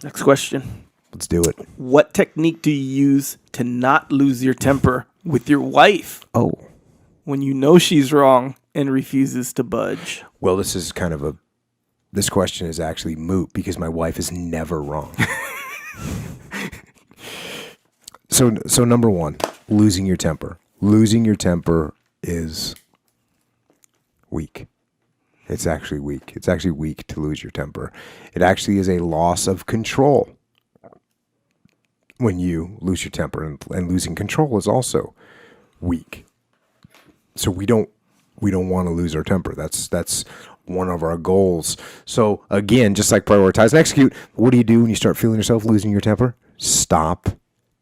Next question. Let's do it. What technique do you use to not lose your temper with your wife? Oh. When you know she's wrong and refuses to budge? Well, this is kind of this question is actually moot because my wife is never wrong. So number one, losing your temper. Losing your temper is weak. It's actually weak. It's actually weak to lose your temper. It actually is a loss of control when you lose your temper, and losing control is also weak. So we don't want to lose our temper. That's one of our goals. So again, just like prioritize and execute, what do you do when you start feeling yourself losing your temper? Stop,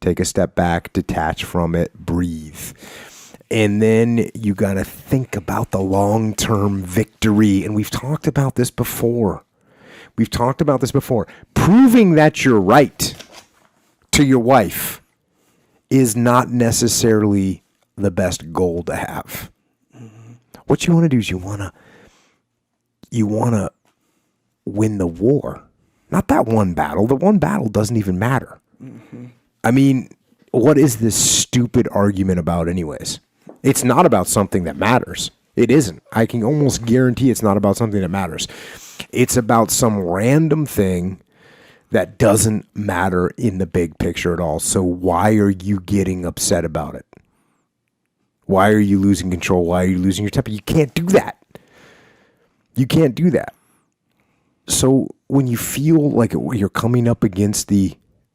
take a step back, detach from it, breathe. And then you got to think about the long-term victory. And we've talked about this before. Proving that you're right to your wife is not necessarily the best goal to have. Mm-hmm. What you want to do is you want to win the war. Not that one battle. The one battle doesn't even matter. Mm-hmm. I mean, what is this stupid argument about anyways? It's not about something that matters. It isn't. I can almost guarantee it's not about something that matters. It's about some random thing that doesn't matter in the big picture at all. So why are you getting upset about it? Why are you losing control? Why are you losing your temper? You can't do that. You can't do that. So when you feel like you're coming up against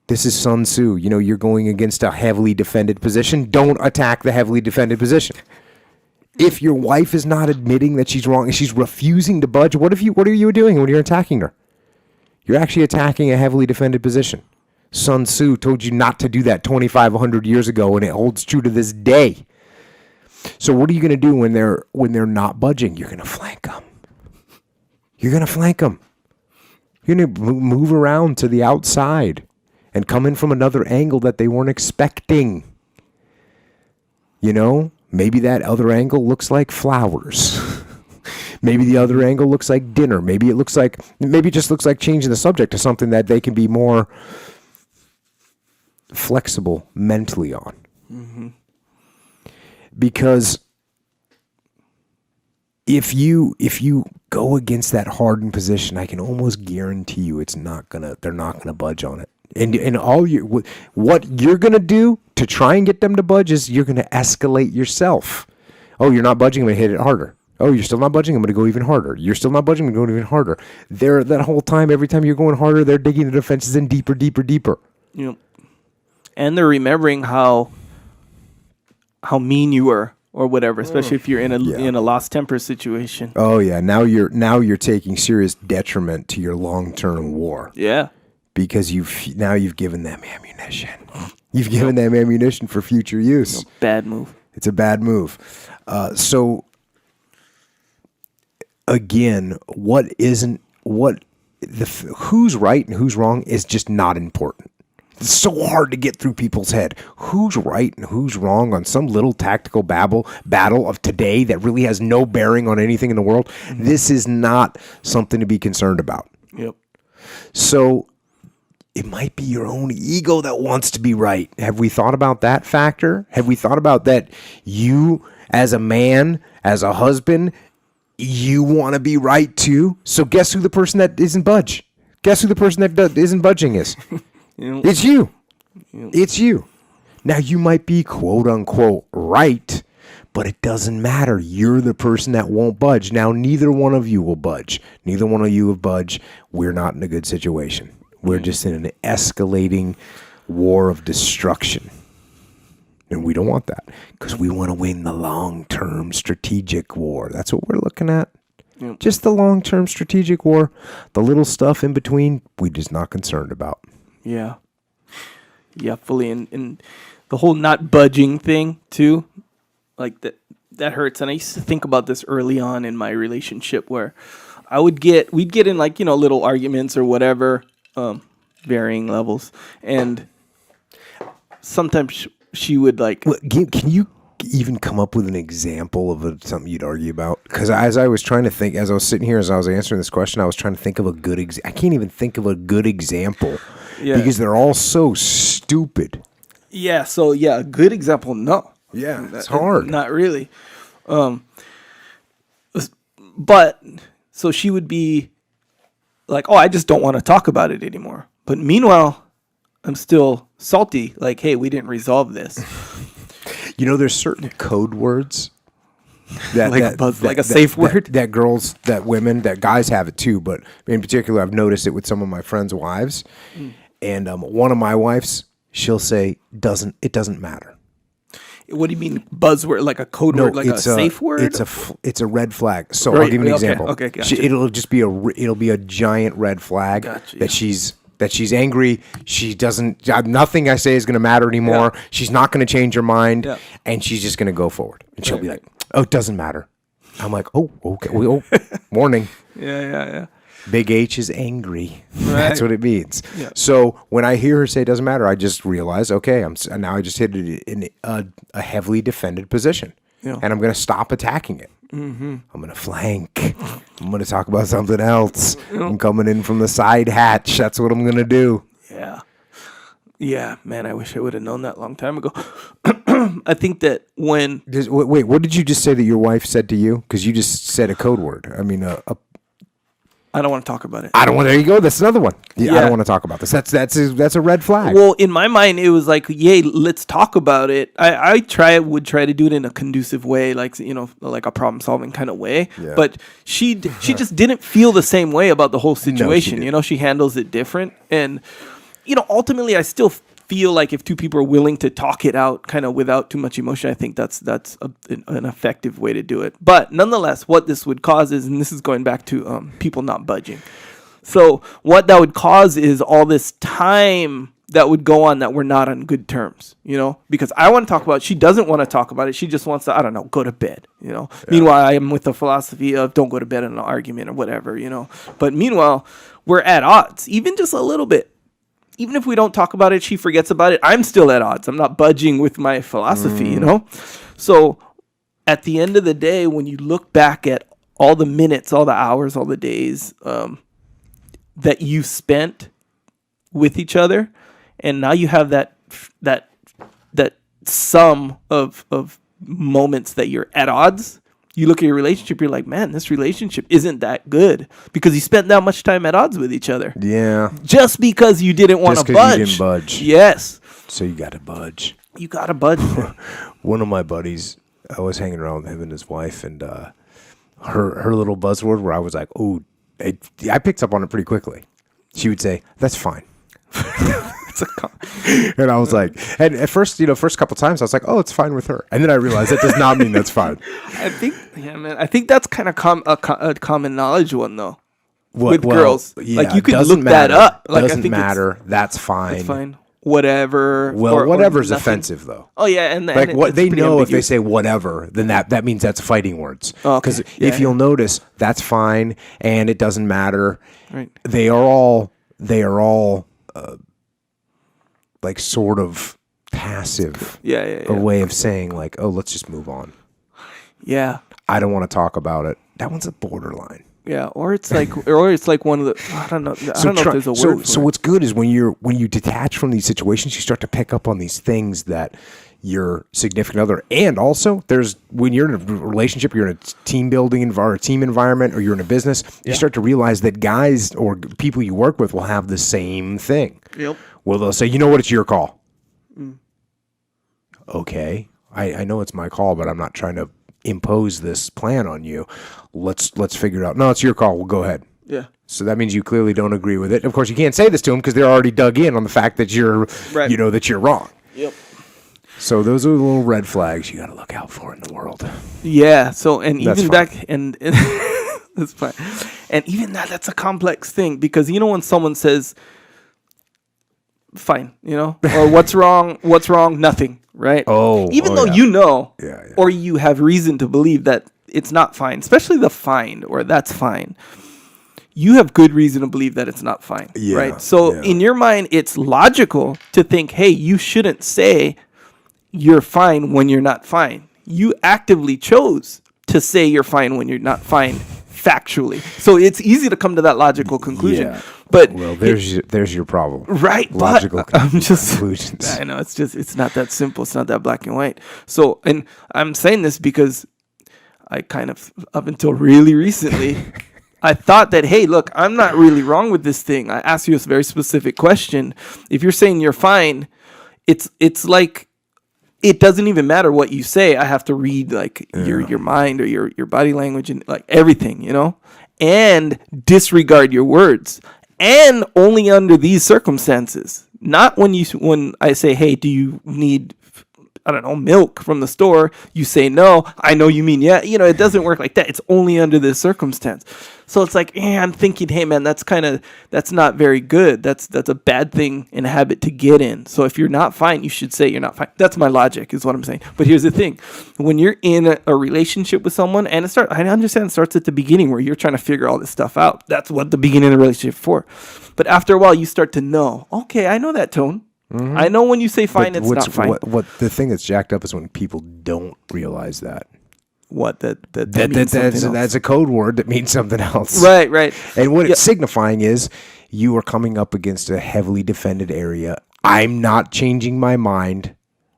this is Sun Tzu, you're going against a heavily defended position, don't attack the heavily defended position. If your wife is not admitting that she's wrong and she's refusing to budge, what are you doing when you're attacking her? You're actually attacking a heavily defended position. Sun Tzu told you not to do that 2,500 years ago, and it holds true to this day. So what are you going to do when they're not budging? You're going to flank them. You're going to move around to the outside and come in from another angle that they weren't expecting. Maybe that other angle looks like flowers. Maybe the other angle looks like dinner. Maybe it just looks like changing the subject to something that they can be more flexible mentally on. Mm-hmm. Because if you go against that hardened position, I can almost guarantee you they're not gonna budge on it. And what you're gonna do to try and get them to budge is you're gonna escalate yourself. Oh, you're not budging, I'm gonna hit it harder. Oh, you're still not budging, I'm gonna go even harder. You're still not budging, I'm gonna go even harder. That whole time, every time you're going harder, they're digging the defenses in deeper, deeper, deeper. Yep. And they're remembering how mean you were or whatever, especially if you're in a lost temper situation. Oh yeah, now you're taking serious detriment to your long-term war. Yeah. Because you've given them ammunition. You've given them ammunition for future use. Bad move. It's a bad move. So again, who's right and who's wrong is just not important. It's so hard to get through people's head. Who's right and who's wrong on some little tactical battle of today that really has no bearing on anything in the world? Mm-hmm. This is not something to be concerned about. Yep. So it might be your own ego that wants to be right. Have we thought about that factor? Have we thought about that you, as a man, as a husband, you want to be right too? So guess who the person that isn't budge? Guess who the person that isn't budging is? It's you. It's you. Now, you might be quote unquote right, but it doesn't matter. You're the person that won't budge. Now, neither one of you will budge. Neither one of you will budge. We're not in a good situation. We're just in an escalating war of destruction. And we don't want that because we want to win the long-term strategic war. That's what we're looking at. Yep. Just the long-term strategic war. The little stuff in between, we're just not concerned about. Yeah. Yeah, fully. And the whole not budging thing, too, like that hurts. And I used to think about this early on in my relationship where we'd get in like, little arguments or whatever, varying levels. And sometimes she would like... Can you even come up with an example of something you'd argue about? Because as I was trying to think, as I was sitting here, as I was answering this question, I was trying to think of a good I can't even think of a good example because they're all so stupid. Yeah. So a good example. No. Yeah, it's hard. Not really. But so she would be like, "Oh, I just don't want to talk about it anymore." But meanwhile, I'm still salty. Like, hey, we didn't resolve this. There's certain code words that like a safe word that girls, that women, that guys have it too. But in particular, I've noticed it with some of my friends' wives. And one of my wives, she'll say, "It doesn't matter." What do you mean buzzword? Like a code word, like a safe word? It's a red flag. So Right, I'll give you an okay, example. okay, gotcha. It'll just be a giant red flag Gotcha, that she's angry. She doesn't. Nothing I say is going to matter anymore. Yeah. She's not going to change her mind, Yeah. and she's just going to go forward. And she'll be Right. like, "Oh, it doesn't matter." I'm like, "Oh, okay. Warning." Yeah. Big H is angry. Right. That's what it means. Yeah. So when I hear her say it doesn't matter, I just realize, okay, now I just hit it in a heavily defended position. Yeah. And I'm going to stop attacking it. I'm going to flank. I'm going to talk about something else. I'm coming in from the side hatch. That's what I'm going to do. Yeah. Yeah, man, I wish I would have known that a long time ago. I think that when... Wait, what did you just say that your wife said to you? Because you just said a code word. I mean, I don't want to talk about it. I don't want. There you go. That's another one. Yeah, I Yeah. don't want to talk about this. That's a red flag. Well, in my mind, it was like, yay, let's talk about it. I would try to do it in a conducive way, like, like a problem solving kind of way. Yeah. But she just didn't feel the same way about the whole situation. didn't. She handles it different. And, ultimately, I still feel like if two people are willing to talk it out kind of without too much emotion, I think that's an effective way to do it. But nonetheless, what this would cause is, and this is going back to people not budging. So what that would cause is all this time that would go on that we're not on good terms, because I want to talk about it. She doesn't want to talk about it. She just wants to, I don't know, go to bed, Yeah. Meanwhile, I am with the philosophy of don't go to bed in an argument or whatever, But meanwhile, we're at odds, even just a little bit. Even if we don't talk about it, she forgets about it. I'm still at odds. I'm not budging with my philosophy, So at the end of the day, when you look back at all the minutes, all the hours, all the days that you spent with each other, and now you have that sum of moments that you're at odds. You look at your relationship, you're like, man, this relationship isn't that good because you spent that much time at odds with each other. Yeah. Just because you didn't want to budge. You didn't budge. Yes. So you got to budge. You got to budge. One of my buddies, I was hanging around with him and his wife, and her little buzzword where I was like, oh, I picked up on it pretty quickly. She would say, "That's fine." And I was like, and at first, first couple times, I was like, "Oh, it's fine with her," and then I realized that does not mean that's fine. I think that's kind of a common knowledge one though. With Well, girls, yeah, like you could doesn't look matter. that up. Like Doesn't I think matter. That's fine. It's fine. Whatever. Well, or whatever's nothing. offensive though. Oh yeah, and Like and what it's they pretty know if they ambiguous. say whatever, then that means that's fighting words. Oh, okay. Because Yeah, if you'll notice, that's fine and it doesn't matter. Right. They are all like sort of passive. Yeah. A way of saying like, oh, let's just move on. Yeah. I don't want to talk about it. That one's a borderline. Yeah, or it's like one of the I don't know if there's a word for so it. what's good is when you detach from these situations, you start to pick up on these things that your significant other, and also there's when you're in a relationship, you're in a team building environment, team environment, or you're in a business, you start to realize that guys or people you work with will have the same thing. Yep. Well, they'll say, you know what, it's your call. Okay, I know it's my call, but I'm not trying to impose this plan on you. Let's figure it out. No, it's your call. Well, go ahead. Yeah. So that means you clearly don't agree with it. Of course, you can't say this to them because they're already dug in on the fact that you're, Right. that you're wrong. Yep. So those are the little red flags you got to look out for in the world. Yeah. So and That's even fine. back and that's fine. And even that's a complex thing because when someone says, "Fine," or "What's wrong? What's wrong? Nothing." Right. Even though Yeah. or you have reason to believe that it's not fine, especially the fine or that's fine. You have good reason to believe that it's not fine, Yeah, right? So yeah. in your mind, it's logical to think, hey, you shouldn't say you're fine when you're not fine. you actively chose to say you're fine when you're not fine factually. So it's easy to come to that logical conclusion. Yeah. But there's your problem. Right. Logical conclusions. I know it's not that simple. It's not that black and white. So, and I'm saying this because I kind of, up until really recently, I thought that, hey, look, I'm not really wrong with this thing. I asked you a very specific question. If you're saying you're fine, it's like, it doesn't even matter what you say. I have to read like your mind or your body language and like everything, you know, and disregard your words, and only under these circumstances. Not when I say, hey, do you need, I don't know, milk from the store? You say no. I know you mean yeah. You know, it doesn't work like that. It's only under this circumstance. So it's like, I'm thinking, hey man, that's not very good. That's a bad thing and a habit to get in. So if you're not fine, you should say you're not fine. That's my logic, is what I'm saying. But here's the thing: when you're in a relationship with someone, and I understand it starts at the beginning where you're trying to figure all this stuff out. That's what the beginning of the relationship is for. But after a while, you start to know. Okay, I know that tone. Mm-hmm. I know when you say fine, it's not fine. What the thing that's jacked up is when people don't realize that. What that's a code word that means something else. Right. And what it's signifying is you are coming up against a heavily defended area. I'm not changing my mind,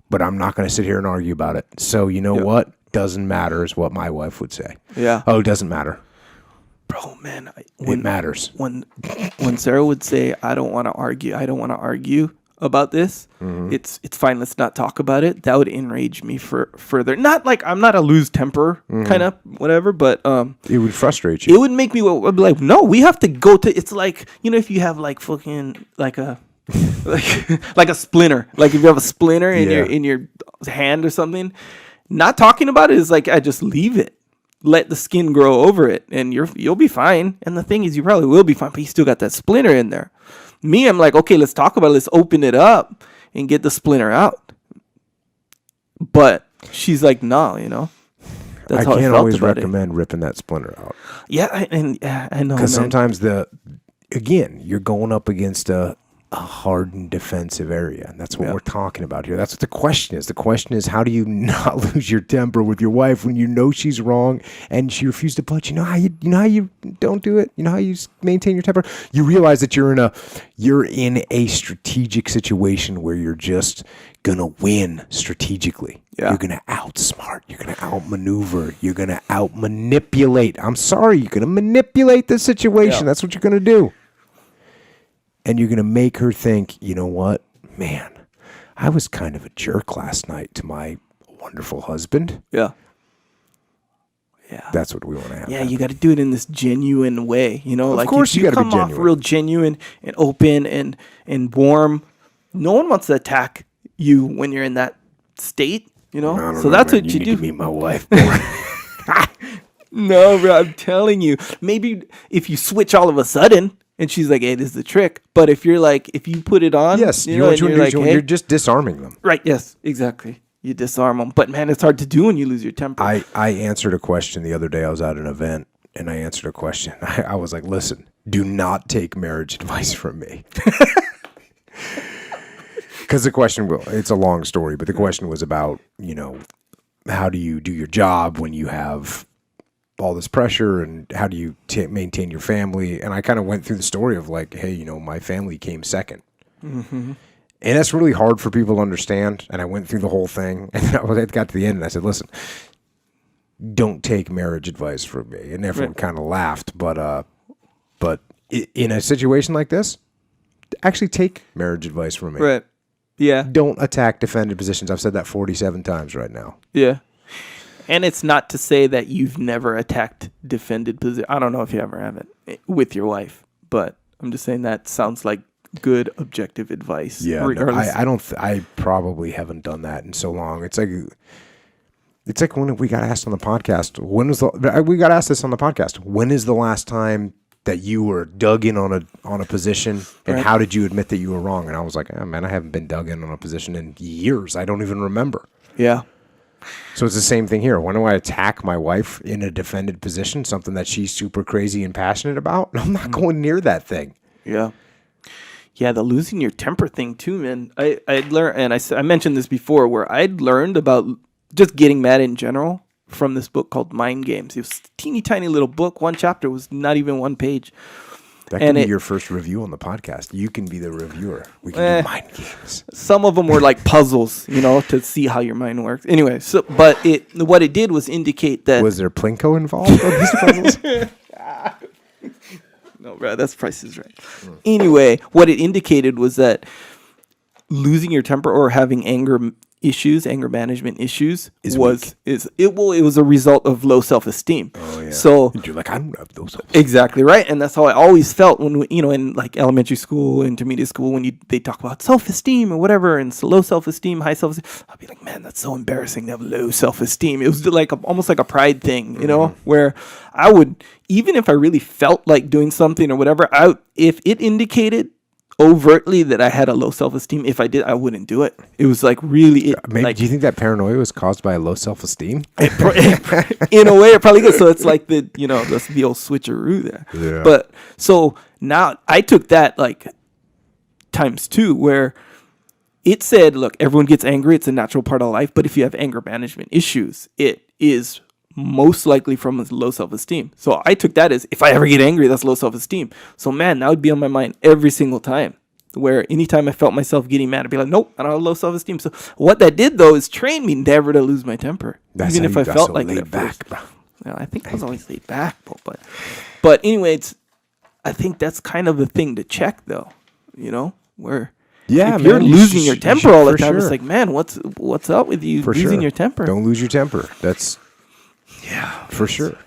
but I'm not going to sit here and argue about it. So you know what? Doesn't matter is what my wife would say. Yeah. Oh, it doesn't matter. Bro, man, it matters. When Sarah would say, I don't want to argue about this, it's fine, let's not talk about it, that would enrage me further. Not like I'm not a lose temper kind of whatever, but it would frustrate you. It would make me I'd be like, no, we have to go to, it's like, you know, if you have like fucking like a like a splinter, like if you have a splinter in your hand or something, not talking about it is like, I just leave it, let the skin grow over it, and you'll be fine. And the thing is, you probably will be fine, but you still got that splinter in there. Me, I'm like, okay, let's talk about it. Let's open it up and get the splinter out. But she's like, no, you know. That's how I can't always recommend ripping that splinter out. Yeah, I know. Because sometimes you're going up against a hardened defensive area, and that's what we're talking about here. That's what the question is. The question is, how do you not lose your temper with your wife when you know she's wrong and she refused to budge? You know how you don't do it. You know how you maintain your temper. You realize that you're in a strategic situation where you're just gonna win strategically. Yeah. You're gonna outsmart. You're gonna outmaneuver. You're gonna outmanipulate. I'm sorry. You're gonna manipulate the situation. Yeah. That's what you're gonna do. And you're going to make her think, you know what, man, I was kind of a jerk last night to my wonderful husband. Yeah. Yeah. That's what we want to have. Yeah, you got to do it in this genuine way. You know, of course you got to be genuine. Come off real genuine and open and warm. No one wants to attack you when you're in that state, you know? So that's what you do. You meet my wife. No, bro, I'm telling you. Maybe if you switch all of a sudden, and she's like, hey, this is the trick. But if you're like, if you put it on, yes, you're just disarming them. Right. Yes, exactly. You disarm them. But man, it's hard to do when you lose your temper. I answered a question the other day. I was at an event and I answered a question. I was like, listen, do not take marriage advice from me. Because the question, it's a long story, but the question was about, you know, how do you do your job when you have all this pressure, and how do you maintain your family? And I kind of went through the story of like, hey, you know, my family came second. Mm-hmm. And that's really hard for people to understand. And I went through the whole thing, and I got to the end and I said, listen, don't take marriage advice from me. And everyone kind of laughed, but in a situation like this, actually take marriage advice from me. Right. Yeah. Don't attack defended positions. I've said that 47 times right now. Yeah. And it's not to say that you've never attacked defended position. I don't know if you ever have it with your wife, but I'm just saying that sounds like good objective advice. Yeah, I probably haven't done that in so long. It's like when we got asked on the podcast. We got asked this on the podcast? When is the last time that you were dug in on a position, and how did you admit that you were wrong? And I was like, oh, man, I haven't been dug in on a position in years. I don't even remember. Yeah. So it's the same thing here. When do I attack my wife in a defended position, something that she's super crazy and passionate about? I'm not going near that thing. Yeah. Yeah, the losing your temper thing too, man. I'd learned, and I mentioned this before, where I'd learned about just getting mad in general from this book called Mind Games. It was a teeny tiny little book. One chapter was not even one page. That can be your first review on the podcast. You can be the reviewer. We can do mind games. Some of them were like puzzles, to see how your mind works. Anyway, what it did was indicate that... Was there Plinko involved on these puzzles? No, bro, that's Price is Right. Anyway, what it indicated was that losing your temper or having anger management issues was a result of low self-esteem. Oh yeah. So you're like, I don't have those. Exactly right, and that's how I always felt when in like elementary school, intermediate school, when they talk about self-esteem or whatever, and low self-esteem, high self-esteem. I'd be like, man, that's so embarrassing to have low self-esteem. It was like almost like a pride thing, where I would, even if I really felt like doing something or whatever, if it indicated overtly that I had a low self-esteem, if I did, I wouldn't do it. It was like really... Maybe, do you think that paranoia was caused by a low self-esteem? In a way, it probably is. So it's like the old switcheroo there. Yeah. But so now I took that like times two, where it said, look, everyone gets angry. It's a natural part of life. But if you have anger management issues, it is most likely from low self-esteem. So I took that as, if I ever get angry, that's low self-esteem. So man, that would be on my mind every single time, where anytime I felt myself getting mad, I'd be like, nope, I don't have low self-esteem. So what that did though is train me never to lose my temper. That's even if I felt like it at first. I think I was always laid back, but anyway, I think that's kind of a thing to check though, where if you're losing your temper all the time, it's like, man, what's up with you losing your temper? Don't lose your temper. That's for sure.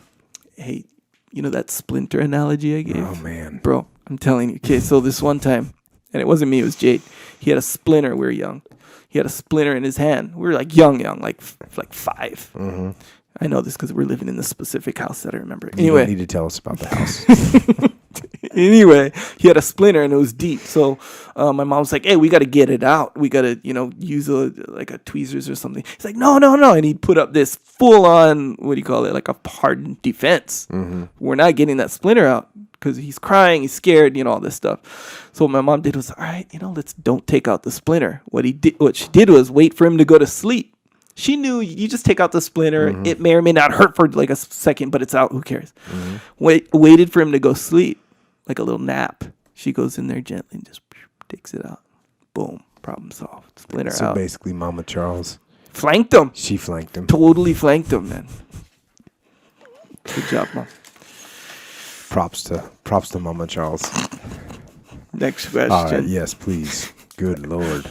Hey, that splinter analogy I gave? Oh, man. Bro, I'm telling you. Okay, so this one time, and it wasn't me, it was Jade. He had a splinter. We were young. He had a splinter in his hand. We were like young, like 5. Mm-hmm. I know this because we're living in the specific house that I remember. Anyway. You don't need to tell us about the house. Anyway, he had a splinter and it was deep. So my mom was like, hey, we got to get it out. We got to, use a tweezers or something. He's like, no. And he put up this full on, like a hardened defense. Mm-hmm. We're not getting that splinter out because he's crying, he's scared, all this stuff. So what my mom did was, all right, don't take out the splinter. What she did was wait for him to go to sleep. She knew you just take out the splinter. Mm-hmm. It may or may not hurt for like a second, but it's out. Who cares? Mm-hmm. Waited for him to go sleep. Like a little nap. She goes in there gently and just takes it out. Boom. Problem solved. Splinter out. So basically, Mama Charles flanked him. She flanked him. Totally flanked him, man. Good job, Mom. Props to Mama Charles. Next question. Yes, please. Good Lord.